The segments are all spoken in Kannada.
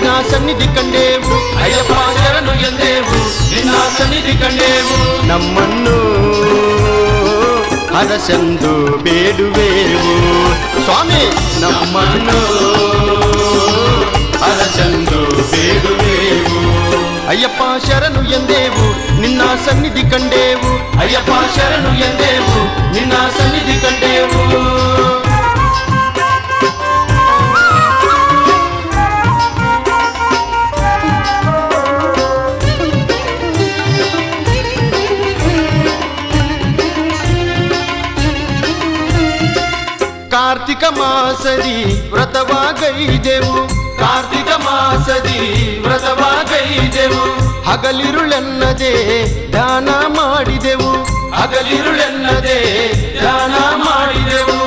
ನಿನ್ನ ಸನ್ನಿಧಿ ಕಂಡೇವು ಅಯ್ಯಪ್ಪ ಶರಣು ಎಂದೇವು ನಿನ್ನ ಸನ್ನಿಧಿ ಕಂಡೇವು ನಮ್ಮನ್ನು ಹರಸೆಂದು ಬೇಡುವೆವು ಸ್ವಾಮಿ ನಮ್ಮನ್ನು ಹರಸೆಂದು ಬೇಡುವೆವು ಅಯ್ಯಪ್ಪ ಶರಣು ಎಂದೇವು ನಿನ್ನ ಸನ್ನಿಧಿ ಕಂಡೇವು ಅಯ್ಯಪ್ಪ ಶರಣು ಎಂದೇವು ನಿನ್ನ ಸನ್ನಿಧಿ ಕಂಡೇವು ಕಾರ್ತಿಕ ಮಾಸದಿ ವ್ರತವಾಗೈದೆವು ಕಾರ್ತಿಕ ಮಾಸದಿ ವ್ರತವಾಗೈದೆವು ಹಗಲಿರುಳೆನ್ನದೆ ಧ್ಯಾನ ಮಾಡಿದೆವು ಹಗಲಿರುಳೆನ್ನದೆ ಧ್ಯಾನ ಮಾಡಿದೆವು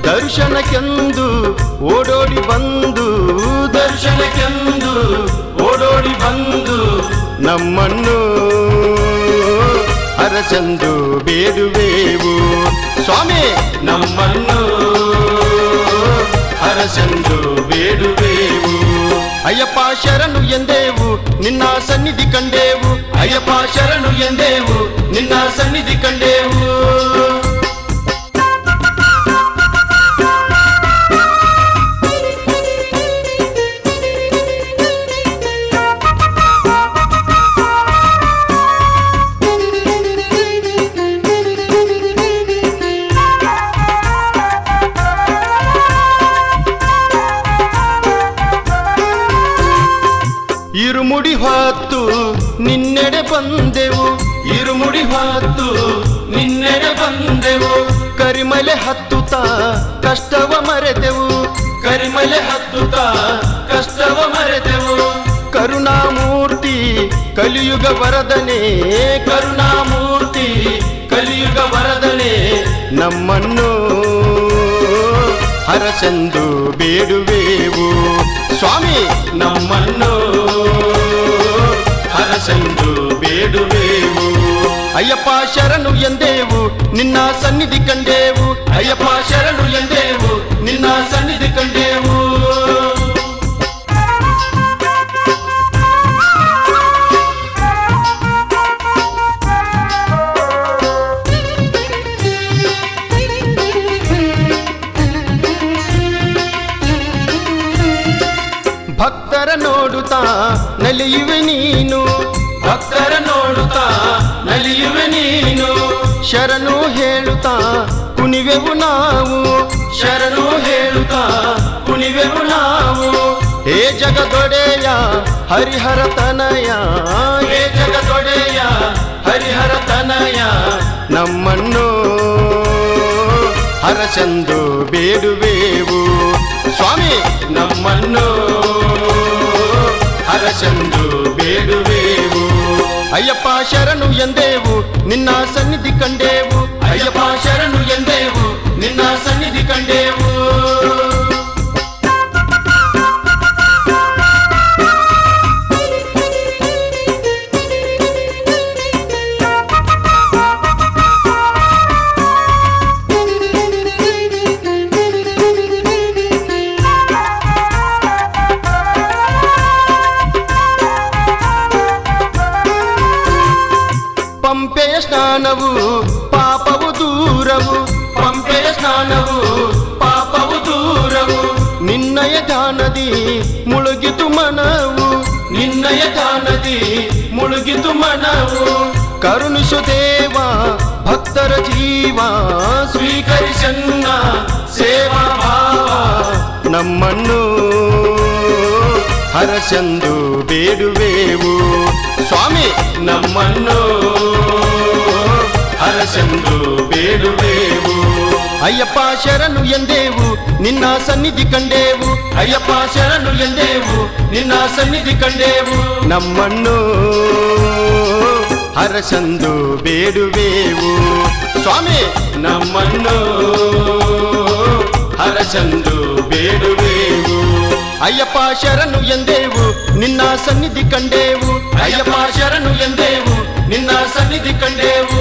ದರ್ಶನಕ್ಕೆಂದು ಓಡೋಡಿ ಬಂದು ದರ್ಶನಕ್ಕೆಂದು ಓಡೋಡಿ ಬಂದು ನಮ್ಮನ್ನು ಹರಸೆಂದು ಬೇಡುವೆವು ಸ್ವಾಮಿ ನಮ್ಮನ್ನು ಹರಸೆಂದು ಬೇಡುವೆವು ಅಯ್ಯಪ್ಪ ಶರಣು ಎಂದೇವು ನಿನ್ನ ಸನ್ನಿಧಿ ಕಂಡೇವು ಅಯ್ಯಪ್ಪ ಶರಣು ಎಂದೇವು ನಿನ್ನ ಸನ್ನಿಧಿ ಕಂಡೇವು ಇರುಮುಡಿ ಹೊತ್ತು ನಿನ್ನೆಡೆ ಬಂದೆವು ಇರುಮುಡಿ ಹೊತ್ತು ನಿನ್ನೆಡೆ ಬಂದೆವು ಕರಿಮಲೆ ಹತ್ತುತ್ತಾ ಕಷ್ಟವ ಮರೆತೆವು ಕರಿಮಲೆ ಹತ್ತುತ್ತಾ ಕಷ್ಟವ ಮರೆತೆವು ಕರುಣಾಮೂರ್ತಿ ಕಲಿಯುಗ ವರದನೆ ಕರುಣಾಮೂರ್ತಿ ಕಲಿಯುಗ ವರದನೆ ನಮ್ಮನ್ನು ಹರಸೆಂದು ಬೇಡುವೆವು ಸ್ವಾಮಿ ನಮ್ಮನ್ನು ಹರಸೆಂದು ಬೇಡುವೆವು ಅಯ್ಯಪ್ಪ ಶರಣು ಎಂದೇವು ನಿನ್ನ ಸನ್ನಿಧಿ ಕಂಡೇವು ಅಯ್ಯಪ್ಪ ಶರಣು ಎಂದೇವು ನಿನ್ನ ಸನ್ನಿಧಿ ಕಂಡೇವು ಭಕ್ತರ ನೋಡುತ್ತಾ ನಲಿಯುವೆ ನೀನು ಭಕ್ತರ ನೋಡುತ್ತಾ ನಲಿಯುವೆ ನೀನು ಶರಣು ಹೇಳುತ್ತಾ ಕುಣಿವೆವು ನಾವು ಶರಣು ಹೇಳುತ್ತಾ ಕುಣಿವೆವು ನಾವು ಹೇ ಜಗದೊಡೆಯ ಹರಿಹರ ತನಯ ಹೇ ಜಗದೊಡೆಯ ಹರಿಹರ ತನಯ ನಮ್ಮನ್ನು ಹರಸೆಂದು ಬೇಡುವೆವು ಸ್ವಾಮಿ ನಮ್ಮನ್ನು ಹರಸೆಂದು ಬೇಡುವೆವು ಅಯ್ಯಪ್ಪ ಶರಣು ಎಂದೇವು ನಿನ್ನ ಸನ್ನಿಧಿ ಕಂಡೇವು ಅಯ್ಯಪ್ಪ ಶರಣು ಎಂದೇವು ನಿನ್ನ ಸನ್ನಿಧಿ ಕಂಡೇವು ಪಂಪೆಯ ಸ್ನಾನವು ಪಾಪವು ದೂರವು ಪಂಪೆಯ ಸ್ನಾನವು ಪಾಪವು ದೂರವು ನಿನ್ನಯ ಧ್ಯಾನದಿ ಮುಳುಗಿತು ಮನವು ನಿನ್ನಯ ಧ್ಯಾನದಿ ಮುಳುಗಿತು ಮನವು ಕರುಣಿಸು ದೇವ ಭಕ್ತರ ಜೀವ ಸ್ವೀಕರಿಸನ್ನ ಸೇವಾ ಭಾವ ನಮ್ಮನ್ನು ಹರಸೆಂದು ಬೇಡುವೆವು ಸ್ವಾಮಿ ನಮ್ಮನ್ನು ಹರಸೆಂದು ಬೇಡುವೆವು ಅಯ್ಯಪ್ಪ ಶರಣು ಎಂದೇವು ನಿನ್ನ ಸನ್ನಿಧಿ ಕಂಡೇವು ಅಯ್ಯಪ್ಪ ಶರಣು ಎಂದೇವು ನಿನ್ನ ಸನ್ನಿಧಿ ಕಂಡೇವು ನಮ್ಮನ್ನು ಹರಸೆಂದು ಬೇಡುವೆವು ಸ್ವಾಮಿ ನಮ್ಮನ್ನು ಹರಸೆಂದು ಬೇಡುವೆವು ಅಯ್ಯಪ್ಪ ಶರಣು ಎಂದೇವು ನಿನ್ನ ಸನ್ನಿಧಿ ಕಂಡೇವು ಅಯ್ಯಪ್ಪ ಶರಣು ಎಂದೇವು ನಿನ್ನ ಸನ್ನಿಧಿ ಕಂಡೇವು